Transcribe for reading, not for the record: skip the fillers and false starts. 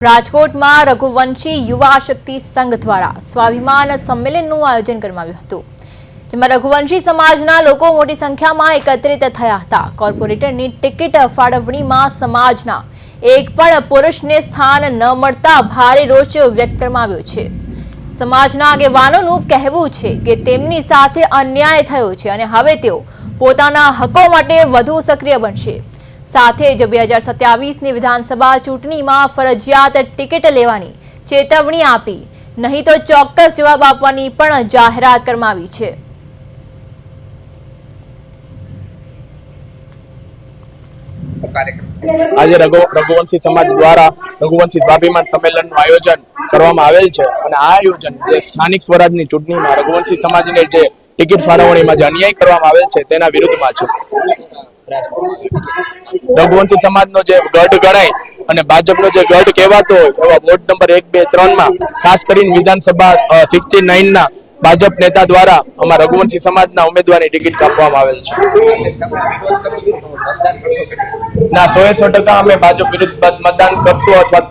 રાજકોટમાં રઘુવંશી યુવા શક્તિ સંઘ દ્વારા સ્વાભિમાન સંમેલનનું આયોજન કરવામાં આવ્યું હતું, જેમાં રઘુવંશી સમાજના લોકો મોટી સંખ્યામાં એકત્રિત થયા હતા। કોર્પોરેટરની ટિકિટ ફાળવણીમાં સમાજના એક પણ પુરુષને સ્થાન ન મળતા ભારે રોષ વ્યક્ત કરવામાં આવ્યો છે। સમાજના આગેવાનોનું કહેવું છે કે તેમની સાથે અન્યાય થયો છે અને હવે તેઓ પોતાના હકો માટે વધુ સક્રિય બનશે। સાથે જ 2027ની વિધાનસભા ચૂંટણીમાં ફરજિયાત ટિકિટ લેવાની ચેતવણી આપી, નહીં તો ચોક્કસ જવાબ આપવાની પણ જાહેરાત કરવામાં આવી છે। આજે રઘુવંશી સમાજ દ્વારા રઘુવંશી સ્વાભિમાન સંમેલનનું આયોજન કરવામાં આવેલ છે અને આ આયોજન જે સ્થાનિક સ્વરાજની ચૂંટણીમાં રઘુવંશી સમાજને જે ટિકિટ ફાળવણીમાં જે અન્યાય કરવામાં આવેલ છે તેના વિરુદ્ધમાં છે। રઘુવંશી સમાજનો જે ગઢ ગણાય અને ભાજપનો જે ગઢ કહેવાતો હોય એવા વોર્ડ નંબર 1, 2, 3માં ખાસ કરીને વિધાનસભા 69ના ભાજપ નેતા દ્વારા અમારા રઘુવંશી સમાજના ઉમેદવારની ટિકિટ કાપવામાં આવેલ છે। ના, 100% અમે ભાજપ વિરુદ્ધ મતદાન કરશું અથવા